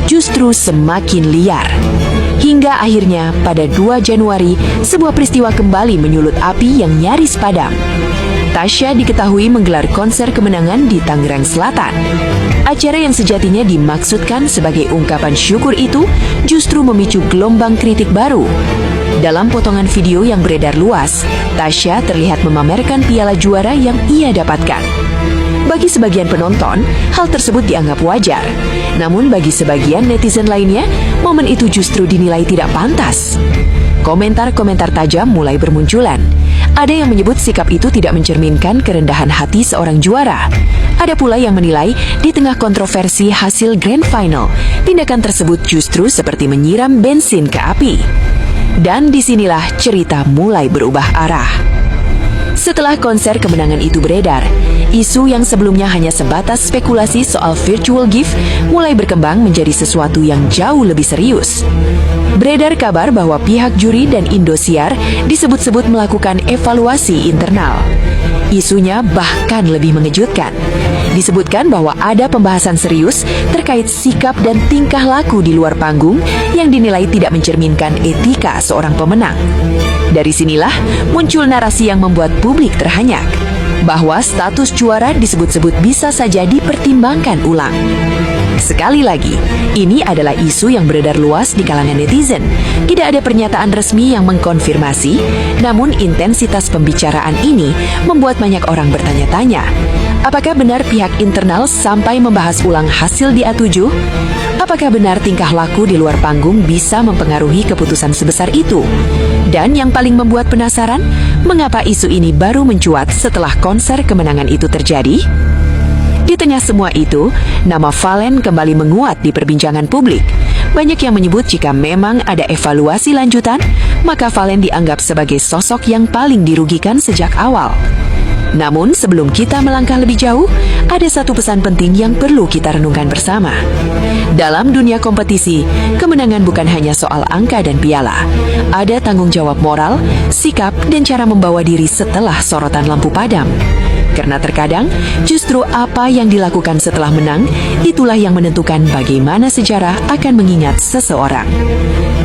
justru semakin liar. Hingga akhirnya pada 2 Januari, sebuah peristiwa kembali menyulut api yang nyaris padam. Tasya diketahui menggelar konser kemenangan di Tangerang Selatan. Acara yang sejatinya dimaksudkan sebagai ungkapan syukur itu justru memicu gelombang kritik baru. Dalam potongan video yang beredar luas, Tasya terlihat memamerkan piala juara yang ia dapatkan. Bagi sebagian penonton, hal tersebut dianggap wajar. Namun bagi sebagian netizen lainnya, momen itu justru dinilai tidak pantas. Komentar-komentar tajam mulai bermunculan. Ada yang menyebut sikap itu tidak mencerminkan kerendahan hati seorang juara. Ada pula yang menilai di tengah kontroversi hasil Grand Final, tindakan tersebut justru seperti menyiram bensin ke api. Dan disinilah cerita mulai berubah arah. Setelah konser kemenangan itu beredar, isu yang sebelumnya hanya sebatas spekulasi soal virtual gift mulai berkembang menjadi sesuatu yang jauh lebih serius. Beredar kabar bahwa pihak juri dan Indosiar disebut-sebut melakukan evaluasi internal. Isunya bahkan lebih mengejutkan. Disebutkan bahwa ada pembahasan serius terkait sikap dan tingkah laku di luar panggung yang dinilai tidak mencerminkan etika seorang pemenang. Dari sinilah muncul narasi yang membuat publik terhanyak, bahwa status juara disebut-sebut bisa saja dipertimbangkan ulang. Sekali lagi, ini adalah isu yang beredar luas di kalangan netizen. Tidak ada pernyataan resmi yang mengkonfirmasi, namun intensitas pembicaraan ini membuat banyak orang bertanya-tanya. Apakah benar pihak internal sampai membahas ulang hasil di A7? Apakah benar tingkah laku di luar panggung bisa mempengaruhi keputusan sebesar itu? Dan yang paling membuat penasaran, mengapa isu ini baru mencuat setelah konser kemenangan itu terjadi? Di tengah semua itu, nama Valen kembali menguat di perbincangan publik. Banyak yang menyebut jika memang ada evaluasi lanjutan, maka Valen dianggap sebagai sosok yang paling dirugikan sejak awal. Namun sebelum kita melangkah lebih jauh, ada satu pesan penting yang perlu kita renungkan bersama. Dalam dunia kompetisi, kemenangan bukan hanya soal angka dan piala. Ada tanggung jawab moral, sikap, dan cara membawa diri setelah sorotan lampu padam. Karena terkadang, justru apa yang dilakukan setelah menang, itulah yang menentukan bagaimana sejarah akan mengingat seseorang.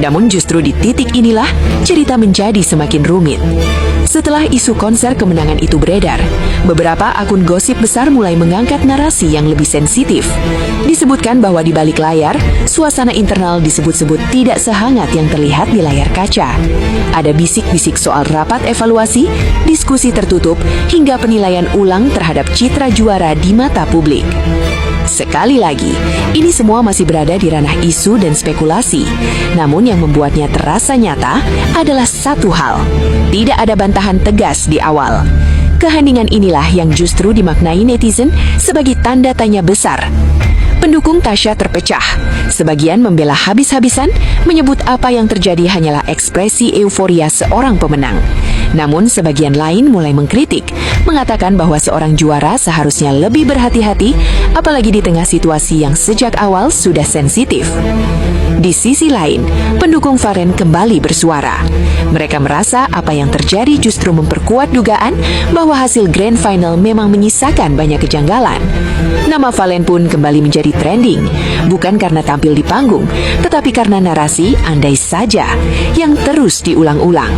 Namun justru di titik inilah, cerita menjadi semakin rumit. Setelah isu konser kemenangan itu beredar, beberapa akun gosip besar mulai mengangkat narasi yang lebih sensitif. Disebutkan bahwa di balik layar, suasana internal disebut-sebut tidak sehangat yang terlihat di layar kaca. Ada bisik-bisik soal rapat evaluasi, diskusi tertutup, hingga penilaian ulang terhadap citra juara di mata publik. Sekali lagi, ini semua masih berada di ranah isu dan spekulasi. Namun yang membuatnya terasa nyata adalah satu hal. Tidak ada bantahan tegas di awal. Keheningan inilah yang justru dimaknai netizen sebagai tanda tanya besar. Pendukung Tasya terpecah. Sebagian membela habis-habisan, menyebut apa yang terjadi hanyalah ekspresi euforia seorang pemenang. Namun sebagian lain mulai mengkritik, mengatakan bahwa seorang juara seharusnya lebih berhati-hati, apalagi di tengah situasi yang sejak awal sudah sensitif. Di sisi lain, pendukung Valen kembali bersuara. Mereka merasa apa yang terjadi justru memperkuat dugaan bahwa hasil Grand Final memang menyisakan banyak kejanggalan. Nama Valen pun kembali menjadi trending, bukan karena tampil di panggung, tetapi karena narasi "andai saja" yang terus diulang-ulang.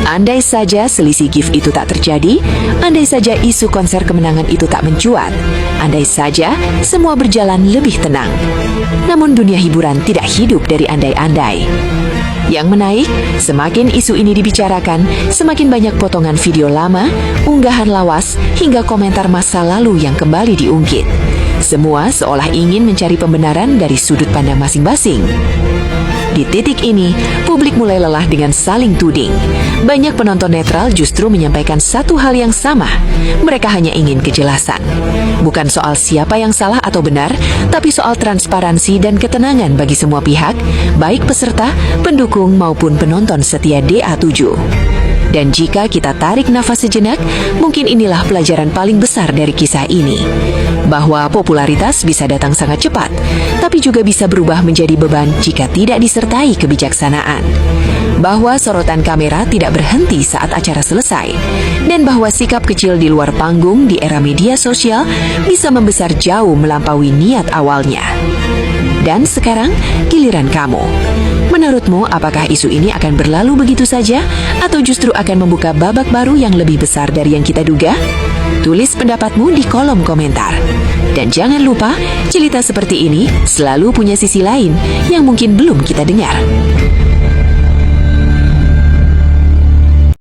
Andai saja selisih gift itu tak terjadi, andai saja isu konser kemenangan itu tak mencuat, andai saja semua berjalan lebih tenang. Namun dunia hiburan tidak hidup dari andai-andai. Yang menaik, semakin isu ini dibicarakan, semakin banyak potongan video lama, unggahan lawas, hingga komentar masa lalu yang kembali diungkit. Semua seolah ingin mencari pembenaran dari sudut pandang masing-masing. Di titik ini, publik mulai lelah dengan saling tuding. Banyak penonton netral justru menyampaikan satu hal yang sama. Mereka hanya ingin kejelasan. Bukan soal siapa yang salah atau benar, tapi soal transparansi dan ketenangan bagi semua pihak, baik peserta, pendukung maupun penonton setia DA7. Dan jika kita tarik nafas sejenak, mungkin inilah pelajaran paling besar dari kisah ini. Bahwa popularitas bisa datang sangat cepat, tapi juga bisa berubah menjadi beban jika tidak disertai kebijaksanaan. Bahwa sorotan kamera tidak berhenti saat acara selesai. Dan bahwa sikap kecil di luar panggung di era media sosial bisa membesar jauh melampaui niat awalnya. Dan sekarang, giliran kamu. Menurutmu, apakah isu ini akan berlalu begitu saja atau justru akan membuka babak baru yang lebih besar dari yang kita duga? Tulis pendapatmu di kolom komentar. Dan jangan lupa, cerita seperti ini selalu punya sisi lain yang mungkin belum kita dengar.